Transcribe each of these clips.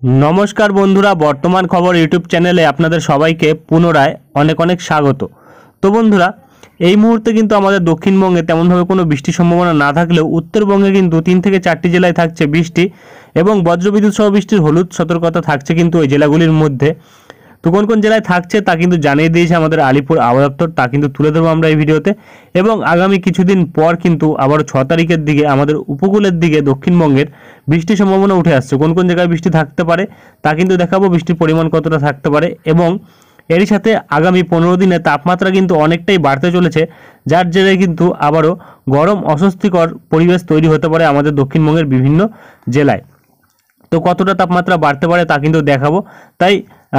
नमस्कार बंधुरा बर्तमान खबर यूट्यूब चैनेले आपनादेर सबाइके पुनराय अनेक अनेक स्वागत। तो बंधुरा এই মুহূর্তে কিন্তু আমাদের দক্ষিণবঙ্গে তেমনভাবে কোনো বৃষ্টির সম্ভাবনা না থাকলেও উত্তরবঙ্গে কিন্তু 3 থেকে 4টি জেলায় থাকছে বৃষ্টি এবং বজ্রবিদ্যুৎ সহ বৃষ্টির হলুদ সতর্কতা থাকছে কিন্তু ওই জেলাগুলির মধ্যে। তো কোন কোন জেলায় থাকছে তা কিন্তু জানিয়ে দিয়েছে আমাদের আলিপুর আবহাওয়া দপ্তর, তা কিন্তু তুলে ধরবো আমরা এই ভিডিওতে। এবং আগামী কিছুদিন পর কিন্তু আবার 6 তারিখের দিকে আমাদের উপকূলের দিকে দক্ষিণবঙ্গের বৃষ্টির সম্ভাবনা উঠে আসছে। কোন কোন জায়গায় বৃষ্টি থাকতে পারে তা কিন্তু দেখাবো, বৃষ্টির পরিমাণ কতটা থাকতে পারে। এবং এরই সাথে আগামী 15 দিনে তাপমাত্রা কিন্তু অনেকটাই বাড়তে চলেছে, যার জেরে কিন্তু আবারও গরম অস্বস্তিকর পরিবেশ তৈরি হতে পারে আমাদের দক্ষিণবঙ্গের বিভিন্ন জেলায়। তো কতটা তাপমাত্রা বাড়তে পারে তা কিন্তু দেখাবো। তাই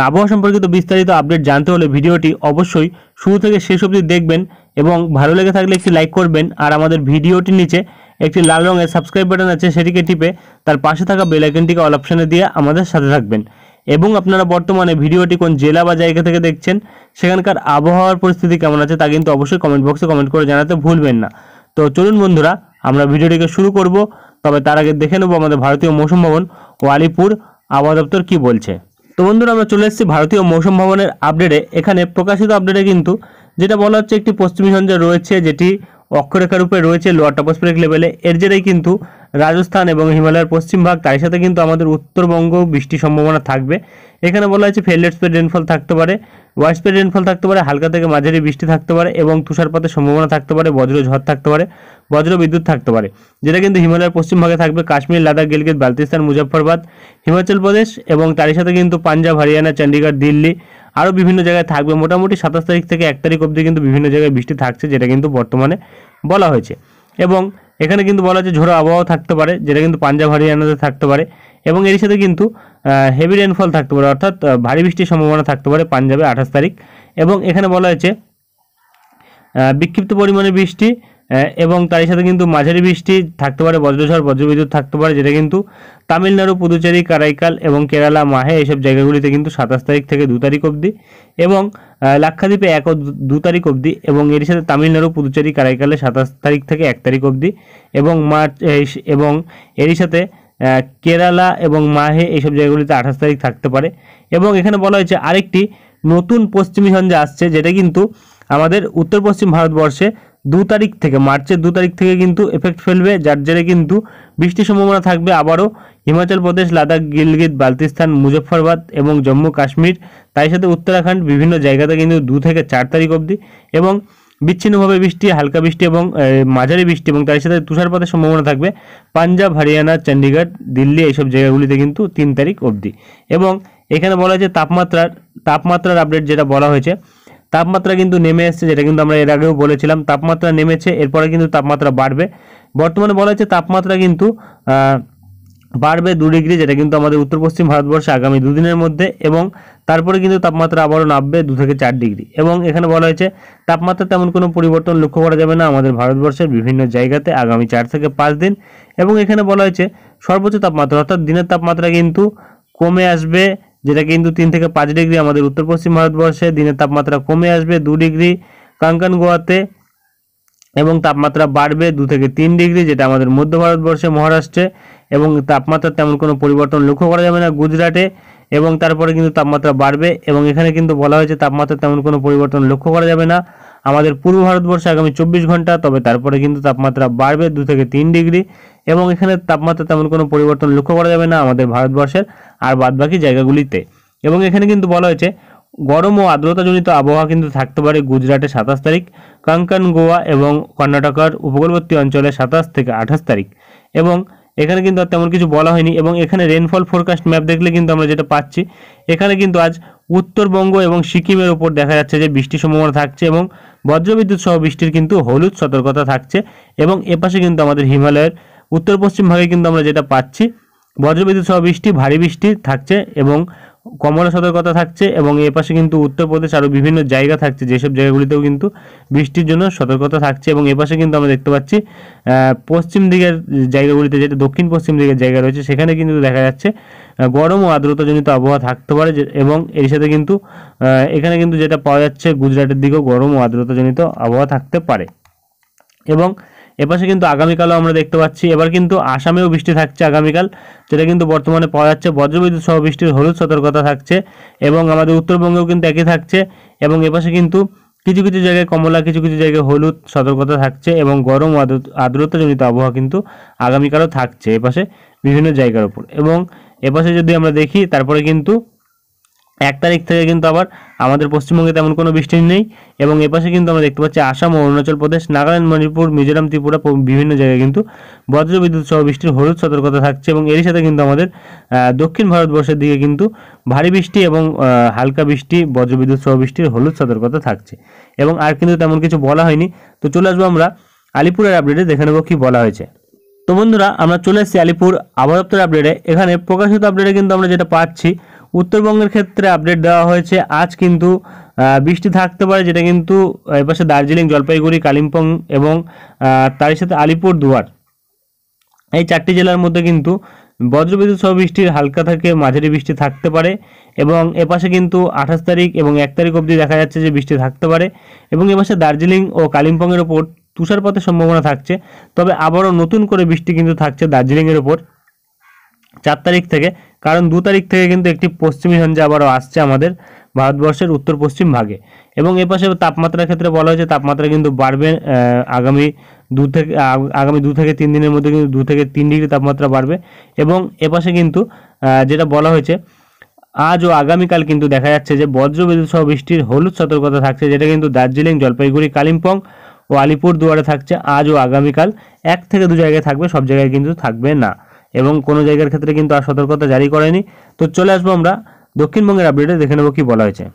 আবহাওয়া সম্পর্কিত বিস্তারিত আপডেট জানতে হলে ভিডিওটি অবশ্যই শুরু থেকে শেষ অবধি দেখবেন এবং ভালো লেগে থাকলে একটি লাইক করবেন। আর আমাদের ভিডিওটির নিচে একটি লাল রঙের সাবস্ক্রাইব বাটন আছে, সেটিকে টিপে তার পাশে থাকা বেল আইকনটিকে অল অপশনে দিয়ে আমাদের সাথে থাকবেন। এবং আপনারা বর্তমানে ভিডিওটি কোন জেলা বা জায়গা থেকে দেখছেন, সেখানকার আবহাওয়ার পরিস্থিতি কেমন আছে তা কিন্তু অবশ্যই কমেন্ট বক্সে কমেন্ট করে জানাতে ভুলবেন না। তো চলুন বন্ধুরা আমরা ভিডিওটিকে শুরু করব, তবে তার আগে দেখে নেব আমাদের ভারতীয় মৌসুম ভবন ও আলিপুর আবহাওয়া দপ্তর কী বলছে। তো বন্ধুরা আমরা চলে এসেছি ভারতীয় মৌসুম ভবনের আপডেটে। এখানে প্রকাশিত আপডেটে কিন্তু যেটা বলা হচ্ছে, একটি পশ্চিমী ঝঞ্ঝা রয়েছে যেটি অক্ষরেখার উপরে রয়েছে লোয়ার ট্রপোস্ফিয়ারিক লেভেলে। এর জেরেই কিন্তু রাজস্থান এবং হিমালয়ের পশ্চিম ভাগ, তার সাথে কিন্তু আমাদের উত্তরবঙ্গ বৃষ্টির সম্ভাবনা থাকবে। এখানে বলা হয়েছে ফেয়ারলি স্প্রেড রেনফল থাকতে পারে, ওয়াইড স্প্রেড রেনফল থাকতে পারে, হালকা থেকে মাঝারি বৃষ্টি থাকতে পারে এবং তুষারপাতের সম্ভাবনা থাকতে পারে, বজ্র ঝড় থাকতে পারে, বজ্র বিদ্যুৎ থাকতে পারে, যেটা কিন্তু হিমালয়ের পশ্চিম ভাগে থাকবে। কাশ্মীর, লাদাখ, গিলগিত, বালতিস্তান, মুজফ্ফরবাদ, হিমাচল প্রদেশ এবং তারই সাথে কিন্তু পাঞ্জাব, হরিয়ানা, চণ্ডীগড়, দিল্লি আরও বিভিন্ন জায়গায় থাকবে। মোটামুটি 27 তারিখ থেকে 1 তারিখ অবধি কিন্তু বিভিন্ন জায়গায় বৃষ্টি থাকছে, যেটা কিন্তু বর্তমানে বলা হয়েছে। এবং এখানে কিন্তু বলা হচ্ছে ঝোড়ো আবহাওয়া থাকতে পারে, যেটা কিন্তু পাঞ্জাব, হরিয়ানাতে থাকতে পারে। এবং এর সাথে কিন্তু হেভি রেনফল থাকতে পারে, অর্থাৎ ভারী বৃষ্টির সম্ভাবনা থাকতে পারে পাঞ্জাবে 28 তারিখ। এবং এখানে বলা হয়েছে বিক্ষিপ্ত পরিমাণে বৃষ্টি এবং তার সাথে কিন্তু মাঝারি বৃষ্টি থাকতে পারে, বজ্রঝড়, বজ্রবিদ্যুৎ থাকতে পারে, যেটা কিন্তু তামিলনাড়ু, পুদুচেরি, কারাইকাল এবং কেরালা, মাহে এইসব জায়গাগুলিতে কিন্তু 27 তারিখ থেকে 2 তারিখ অবধি এবং লাক্ষাদ্বীপে 1 ও 2 তারিখ অবধি। এবং এর সাথে তামিলনাড়ু, পুদুচেরি, কারাইকালে 27 তারিখ থেকে 1 তারিখ অবধি এবং এবং এরই সাথে কেরালা এবং মাহে এইসব জায়গাগুলিতে 28 তারিখ থাকতে পারে। এবং এখানে বলা হয়েছে আরেকটি নতুন পশ্চিমী ঝঞ্ঝা আসছে, যেটা কিন্তু আমাদের উত্তর পশ্চিম ভারতবর্ষে 2 তারিখ থেকে, মার্চের 2 তারিখ থেকে কিন্তু এফেক্ট ফেলবে, যার জেরে কিন্তু বৃষ্টির সম্ভাবনা থাকবে আবারও হিমাচল প্রদেশ, লাদাখ, গিলগিত, বালতিস্তান, মুজফ্ফরবাদ এবং জম্মু কাশ্মীর, তাই সাথে উত্তরাখণ্ড বিভিন্ন জায়গাতে কিন্তু 2 থেকে 4 তারিখ অবধি এবং বিচ্ছিন্নভাবে বৃষ্টি, হালকা বৃষ্টি এবং মাঝারি বৃষ্টি এবং তার সাথে তুষারপাতের সম্ভাবনা থাকবে পাঞ্জাব, হরিয়ানা, চণ্ডীগড়, দিল্লি এইসব জায়গাগুলিতে কিন্তু 3 তারিখ অবধি। এবং এখানে বলা হয়েছে তাপমাত্রার আপডেট যেটা বলা হয়েছে, তাপমাত্রা কিন্তু নেমে এসেছে, যেটা কিন্তু আমরা এর আগেও বলেছিলাম। তাপমাত্রা নেমেছে, এরপরে কিন্তু তাপমাত্রা বাড়বে। বর্তমানে বলা হয়েছে তাপমাত্রা কিন্তু বাড়বে 2 ডিগ্রি, যেটা কিন্তু আমাদের উত্তর পশ্চিম ভারতবর্ষে আগামী 2 দিনের মধ্যে। এবং তারপরে কিন্তু তাপমাত্রা আবারও নামবে 2 থেকে 4 ডিগ্রি। এবং এখানে বলা হয়েছে তাপমাত্রা তেমন কোনো পরিবর্তন লক্ষ্য করা যাবে না আমাদের ভারতবর্ষের বিভিন্ন জায়গাতে আগামী 4 থেকে 5 দিন। এবং এখানে বলা হয়েছে সর্বোচ্চ তাপমাত্রা অর্থাৎ দিনের তাপমাত্রা কিন্তু কমে আসবে, যেটা কিন্তু 3 থেকে 5 ডিগ্রি আমাদের উত্তর পশ্চিম ভারতবর্ষে দিনের তাপমাত্রা কমে আসবে 2 ডিগ্রি কাঙ্কান গোয়াতে। এবং তাপমাত্রা বাড়বে 2 থেকে 3 ডিগ্রি, যেটা আমাদের মধ্য ভারতবর্ষে মহারাষ্ট্রে। এবং তাপমাত্রা তেমন কোনো পরিবর্তন লক্ষ্য করা যাবে না গুজরাটে। এবং তারপরে কিন্তু তাপমাত্রা বাড়বে। এবং এখানে কিন্তু বলা হয়েছে তাপমাত্রা তেমন কোনো পরিবর্তন লক্ষ্য করা যাবে না আমাদের পূর্ব ভারতবর্ষে আগামী 24 ঘন্টা, তবে তারপরে কিন্তু তাপমাত্রা বাড়বে 2 থেকে 3 ডিগ্রি। এবং এখানে তাপমাত্রা তেমন কোনো পরিবর্তন লক্ষ্য করা যাবে না আমাদের ভারতবর্ষের আর বাদবাকি জায়গাগুলিতে। এবং এখানে কিন্তু বলা হয়েছে গরম ও আর্দ্রতাজনিত আবহাওয়া কিন্তু থাকতে পারে গুজরাটে 27 তারিখ, কাঙ্কান গোয়া এবং কর্ণাটকার উপকূলবর্তী অঞ্চলে 27 থেকে 28 তারিখ। এবং এখানে কিন্তু আর তেমন কিছু বলা হয়নি। এবং এখানে রেনফল ফোরকাস্ট ম্যাপ দেখলে কিন্তু আমরা যেটা পাচ্ছি, এখানে কিন্তু আজ উত্তরবঙ্গ এবং সিকিমের উপর দেখা যাচ্ছে যে বৃষ্টির সম্ভাবনা থাকছে এবং বজ্রবিদ্যুৎ সহ বৃষ্টির কিন্তু হলুদ সতর্কতা থাকছে। এবং এপাশে কিন্তু আমাদের হিমালয়ের উত্তর পশ্চিম ভাগে কিন্তু আমরা যেটা পাচ্ছি বজ্রবিদ্যুৎ সহ বৃষ্টি, ভারী বৃষ্টি থাকছে এবং কমলা সতর্কতা থাকছে। এবং এ পাশে কিন্তু উত্তরপ্রদেশ আরও বিভিন্ন জায়গা থাকছে, যেসব জায়গাগুলিতেও কিন্তু বৃষ্টির জন্য সতর্কতা থাকছে। এবং এ পাশে কিন্তু আমরা দেখতে পাচ্ছি পশ্চিম দিকের জায়গাগুলিতে, যেটা দক্ষিণ পশ্চিম দিকের জায়গা রয়েছে, সেখানে কিন্তু দেখা যাচ্ছে গরম ও আর্দ্রতাজনিত আবহাওয়া থাকতে পারে। এবং এর সাথে কিন্তু এখানে কিন্তু যেটা পাওয়া যাচ্ছে গুজরাটের দিকেও গরম ও আর্দ্রতাজনিত আবহাওয়া থাকতে পারে। এবং এপাশে কিন্তু আগামীকালও আমরা দেখতে পাচ্ছি। এবার কিন্তু আসামেও বৃষ্টি থাকছে আগামীকাল, যেটা কিন্তু বর্তমানে পাওয়া যাচ্ছে। বজ্রবিদ্যুৎ সহ বৃষ্টির হলুদ সতর্কতা থাকছে এবং আমাদের উত্তরবঙ্গেও কিন্তু একই থাকছে। এবং এপাশে কিন্তু কিছু কিছু জায়গায় কমলা, কিছু কিছু জায়গায় হলুদ সতর্কতা থাকছে এবং গরম আর্দ্রতাজনিত আবহাওয়া কিন্তু আগামীকালও থাকছে এপাশে বিভিন্ন জায়গার উপর। এবং এপাশে যদি আমরা দেখি তারপরে কিন্তু 1 তারিখ থেকে কিন্তু আবার আমাদের পশ্চিমবঙ্গে তেমন কোনো বৃষ্টি নেই। এবং এপাশে কিন্তু আমরা দেখতে পাচ্ছি আসাম ও অরুণাচল প্রদেশ, নাগাল্যান্ড, মণিপুর, মিজোরাম, ত্রিপুরা বিভিন্ন জায়গায় কিন্তু বজ্রবিদ্যুৎ সহ বৃষ্টির হলুদ সতর্কতা থাকছে। এবং এরই সাথে কিন্তু আমাদের দক্ষিণ ভারতবর্ষের দিকে কিন্তু ভারী বৃষ্টি এবং হালকা বৃষ্টি, বজ্রবিদ্যুৎ সহ বৃষ্টির হলুদ সতর্কতা থাকছে। এবং আর কিন্তু তেমন কিছু বলা হয়নি। তো চলে আসবো আমরা আলিপুরের আপডেটে, দেখে নেবো কি বলা হয়েছে। তো বন্ধুরা, আমরা চলে এসেছি আলিপুর আবহাওয়া দপ্তরের আপডেটে। এখানে প্রকাশিত আপডেটে কিন্তু আমরা যেটা পাচ্ছি, উত্তরবঙ্গের ক্ষেত্রে আপডেট দেওয়া হয়েছে আজ কিন্তু বৃষ্টি থাকতে পারে, যেটা কিন্তু এপাশে দার্জিলিং, জলপাইগুড়ি, কালিম্পং এবং তার সাথে আলিপুর দুয়ার, এই 4টি জেলার মধ্যে কিন্তু বজ্রবিদ্যুৎ সহ বৃষ্টির হালকা থেকে মাঝারি বৃষ্টি থাকতে পারে। এবং এপাশে কিন্তু 28 তারিখ এবং 1 তারিখ অবধি দেখা যাচ্ছে যে বৃষ্টি থাকতে পারে। এবং এপাশে দার্জিলিং ও কালিম্পংয়ের ওপর তুষারপাতের সম্ভাবনা থাকছে। তবে আবারও নতুন করে বৃষ্টি কিন্তু থাকছে দার্জিলিংয়ের ওপর 4 তারিখ থেকে, কারণ 2 তারিখ থেকে কিন্তু একটি পশ্চিমী ঝঞ্ঝা আবারও আসছে আমাদের ভারতবর্ষের উত্তর পশ্চিম ভাগে। এবং এপাশে তাপমাত্রার ক্ষেত্রে বলা হয়েছে তাপমাত্রা কিন্তু বাড়বে আগামী 2 থেকে 3 দিনের মধ্যে কিন্তু 2 থেকে 3 ডিগ্রি তাপমাত্রা বাড়বে। এবং এপাশে কিন্তু যেটা বলা হয়েছে আজ ও আগামীকাল কিন্তু দেখা যাচ্ছে যে বজ্রবিদ্যুৎ সহ বৃষ্টির হলুদ সতর্কতা থাকছে, যেটা কিন্তু দার্জিলিং, জলপাইগুড়ি, কালিম্পং ও আলিপুর দুয়ারে থাকছে আজ ও আগামীকাল। 1 থেকে 2 জায়গায় থাকবে, সব জায়গায় কিন্তু থাকবে না। এবং কোনো জায়গার ক্ষেত্রে কিন্তু আর সতর্কতা জারি করেনি। তো চলে আসবো আমরা দক্ষিণবঙ্গের আপডেটে, দেখে নেবো কি বলা হয়েছে।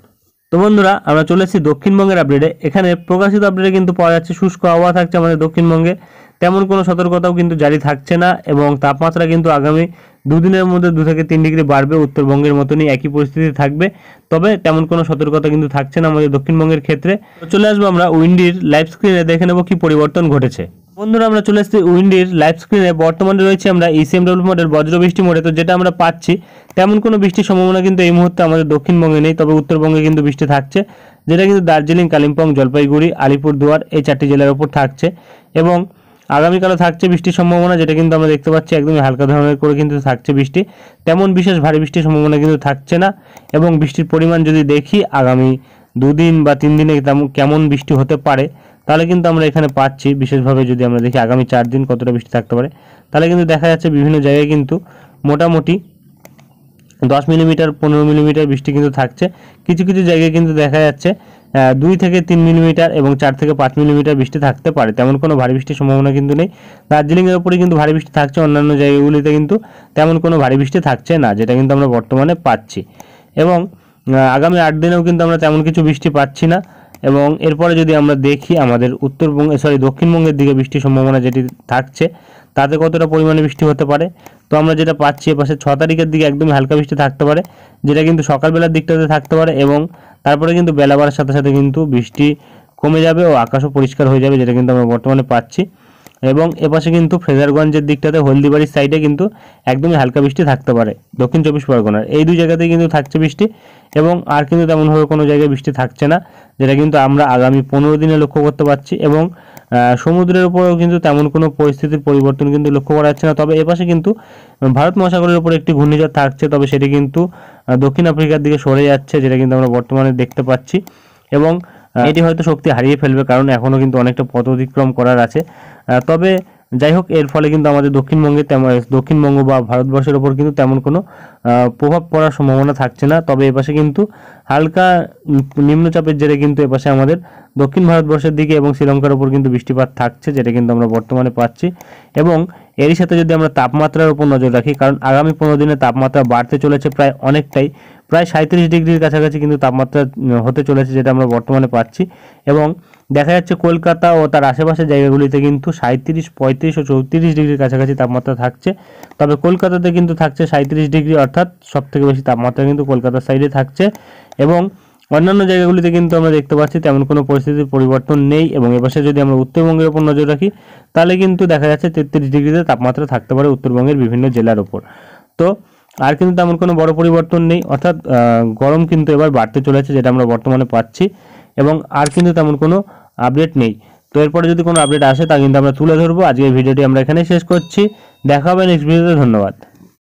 তো বন্ধুরা, আমরা চলে এসেছি দক্ষিণবঙ্গের আপডেটে। এখানে প্রকাশিত আপডেটে কিন্তু পাওয়া যাচ্ছে শুষ্ক আবহাওয়া থাকছে আমাদের দক্ষিণবঙ্গে, তেমন কোনো সতর্কতাও কিন্তু জারি থাকছে না। এবং তাপমাত্রা কিন্তু আগামী 2 দিনের মধ্যে 2 থেকে 3 ডিগ্রি বাড়বে, উত্তরবঙ্গের মতনই একই পরিস্থিতি থাকবে। তবে তেমন কোনো সতর্কতা কিন্তু থাকছে না আমাদের দক্ষিণবঙ্গের ক্ষেত্রে। তো চলে আসবো আমরা উইন্ডির লাইভ স্ক্রিনে, দেখে নেবো কি পরিবর্তন ঘটেছে। বন্ধুরা, আমরা চলে এসেছি উইন্ডির লাইভ স্ক্রিনে। বর্তমানে রয়েছে আমরা ECMW মোডের বজ্রবৃষ্টি মোডে। তো যেটা আমরা পাচ্ছি তেমন কোনো বৃষ্টির সম্ভাবনা কিন্তু এই মুহূর্তে আমাদের দক্ষিণবঙ্গে নেই, তবে উত্তরবঙ্গে কিন্তু বৃষ্টি থাকছে, যেটা কিন্তু দার্জিলিং, কালিম্পং, জলপাইগুড়ি, আলিপুরদুয়ার এই 4টি জেলার উপর থাকছে। এবং আগামীকালও থাকছে বৃষ্টির সম্ভাবনা, যেটা কিন্তু আমরা দেখতে পাচ্ছি একদমই হালকা ধরনের করে কিন্তু থাকছে বৃষ্টি, তেমন বিশেষ ভারী বৃষ্টির সম্ভাবনা কিন্তু থাকছে না। এবং বৃষ্টির পরিমাণ যদি দেখি আগামী 2 দিন বা 3 দিনে কেমন বৃষ্টি হতে পারে, তাহলে কিন্তু আমরা এখানে পাচ্ছি বিশেষভাবে যদি আমরা দেখি আগামী 4 দিন কতটা বৃষ্টি থাকতে পারে, তাহলে কিন্তু দেখা যাচ্ছে বিভিন্ন জায়গায় কিন্তু মোটামুটি 10 মিলিমিটার 15 মিলিমিটার বৃষ্টি কিন্তু থাকছে। কিছু কিছু জায়গায় কিন্তু দেখা যাচ্ছে 2 থেকে 3 মিলিমিটার এবং 4 থেকে 5 মিলিমিটার বৃষ্টি থাকতে পারে, তেমন কোনো ভারী বৃষ্টির সম্ভাবনা কিন্তু নেই। দার্জিলিংয়ের উপরে কিন্তু ভারী বৃষ্টি থাকছে, অন্যান্য জায়গাগুলিতে কিন্তু তেমন কোনো ভারী বৃষ্টি থাকছে না, যেটা কিন্তু আমরা বর্তমানে পাচ্ছি। এবং আগামী 8 দিনেও কিন্তু আমরা তেমন কিছু বৃষ্টি পাচ্ছি না। এবং এরপরে যদি আমরা দেখি আমাদের দক্ষিণবঙ্গের দিকে বৃষ্টির সম্ভাবনা যেটি থাকছে, তাতে কতটা পরিমাণে বৃষ্টি হতে পারে, তো আমরা যেটা পাচ্ছি এপাশে 6 তারিখের দিকে একদমই হালকা বৃষ্টি থাকতে পারে, যেটা কিন্তু সকালবেলার দিকটাতে থাকতে পারে। এবং তারপরে কিন্তু বেলা বাড়ার সাথে সাথে কিন্তু বৃষ্টি কমে যাবে ও আকাশও পরিষ্কার হয়ে যাবে, যেটা কিন্তু আমরা বর্তমানে পাচ্ছি। এবং এপাশে কিন্তু ফ্রেজারগঞ্জের দিকটাতে হলদিবাড়ির সাইডে কিন্তু একদমই হালকা বৃষ্টি থাকতে পারে, দক্ষিণ 24 পরগনার এই 2 জায়গাতেই কিন্তু থাকছে বৃষ্টি। এবং আর কিন্তু তেমনভাবে কোনো জায়গায় বৃষ্টি থাকছে না, যেটা কিন্তু আমরা আগামী 15 দিনে লক্ষ্য করতে পারছি। এবং সমুদ্রের উপরেও কিন্তু তেমন কোনো পরিস্থিতির পরিবর্তন কিন্তু লক্ষ্য করা যাচ্ছে না। তবে এপাশে কিন্তু ভারত মহাসাগরের উপর একটি ঘূর্ণিঝড় থাকছে, তবে সেটি কিন্তু দক্ষিণ আফ্রিকার দিকে সরে যাচ্ছে, যেটা কিন্তু আমরা বর্তমানে দেখতে পাচ্ছি। এবং এটি হয়তো শক্তি হারিয়ে ফেলবে, কারণ এখনও কিন্তু অনেকটা পথ অতিক্রম করার আছে। তবে যাই হোক, এর ফলে কিন্তু আমাদের দক্ষিণবঙ্গ বা ভারতবর্ষের ওপর কিন্তু তেমন কোনো প্রভাব পড়ার সম্ভাবনা থাকছে না। তবে এপাশে কিন্তু হালকা নিম্নচাপের জেরে কিন্তু এপাশে আমাদের দক্ষিণ ভারতবর্ষের দিকে এবং শ্রীলঙ্কার ওপর কিন্তু বৃষ্টিপাত থাকছে, যেটা কিন্তু আমরা বর্তমানে পাচ্ছি। এবং এরই সাথে যদি আমরা তাপমাত্রার উপর নজর রাখি, কারণ আগামী 15 দিনে তাপমাত্রা বাড়তে চলেছে প্রায় 37 ডিগ্রির কাছাকাছি কিন্তু তাপমাত্রা হতে চলেছে, যেটা আমরা বর্তমানে পাচ্ছি। এবং দেখা যাচ্ছে কলকাতা ও তার আশেপাশের জায়গাগুলিতে কিন্তু 37, 35 ও 34 ডিগ্রির কাছাকাছি তাপমাত্রা থাকছে। তবে কলকাতাতে কিন্তু থাকছে 37 ডিগ্রি, অর্থাৎ সবথেকে বেশি তাপমাত্রা কিন্তু কলকাতার সাইডে থাকছে। এবং অন্যান্য জায়গাগুলিতে কিন্তু আমরা দেখতে পাচ্ছি তেমন কোনো পরিস্থিতির পরিবর্তন নেই। এবং এপাশে যদি আমরা উত্তরবঙ্গের উপর নজর রাখি, তাহলে কিন্তু দেখা যাচ্ছে 33 ডিগ্রিতে তাপমাত্রা থাকতে পারে উত্তরবঙ্গের বিভিন্ন জেলার ওপর। তো আর কিন্তু তেমন কোনো বড় পরিবর্তন নেই, অর্থাৎ গরম কিন্তু এবার বাড়তে চলেছে, যেটা আমরা বর্তমানে পাচ্ছি। এবং আর কিন্তু তেমন কোনো আপডেট নেই। তো এরপরে যদি কোনো আপডেট আসে তা কিন্তু আমরা তুলে ধরবো। আজকের ভিডিওটি আমরা এখানে শেষ করছি, দেখা হবে নেক্সট ভিডিওতে। ধন্যবাদ।